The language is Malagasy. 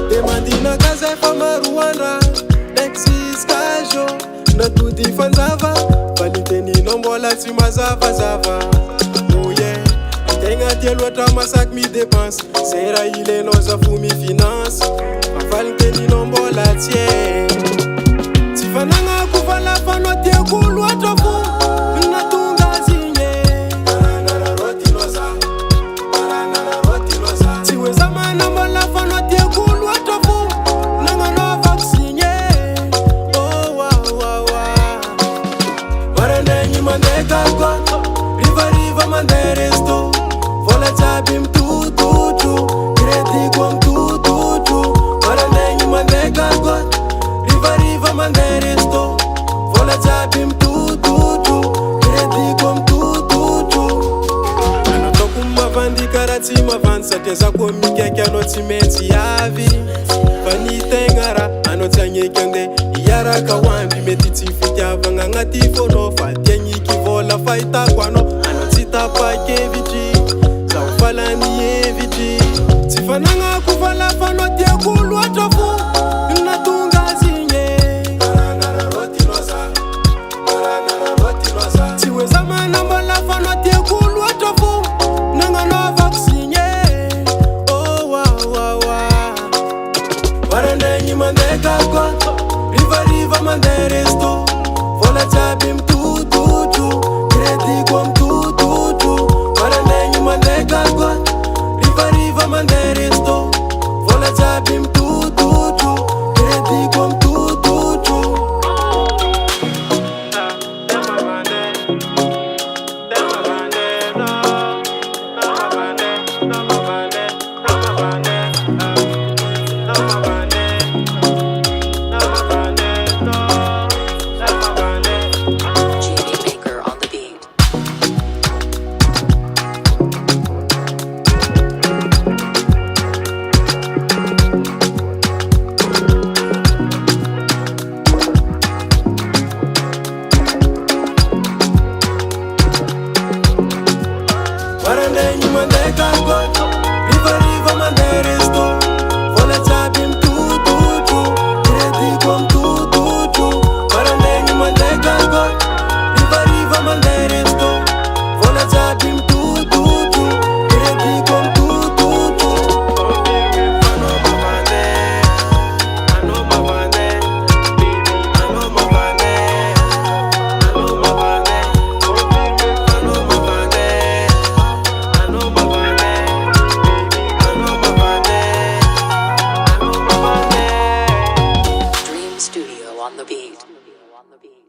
Demandina casa e fama Ruanda, Lexis Cajo, na tudo fanzava, valiteni não bola se mazava zava. Oh yeah, tem a tia outra massa que me dépense, será ele nós a fumi finance, valiteni não bola tie. Se fananga kuvala fano tia kulu atofu, na tunga zinye, na roti noza, na roti noza. Si weza mana bola fano tia kulu riva manderesto, vola tabim tu, credi com tu, para nem mandega got. Riva manderesto, vola tabim tu, credi com tu. Ano to kuma vandi karati mavanza teza komi keke ano timenti yavi. Vani tengara ano tanye kende yara kawambi metiti fitya ngati fono fatyenyi kivola faita kwano anotita pa keviji za ufalani eviji tifananga kuvala fano tia kulu atofu natunga zinye na roti noza tiweza mana mbala fano tia kulu atofu nanga no vaksinye oh wa warende nyimandeka kwa riva manderesto, vola tabim tu, credi com tu, para nem mandega got. Riva manderesto, vola tabim tu, credi com tu. Riva manderesto, vola tabim tu, credi com tu, para nem mandega got. Riva manderesto, vola tabim tu, credi com tu. Studio on the beat.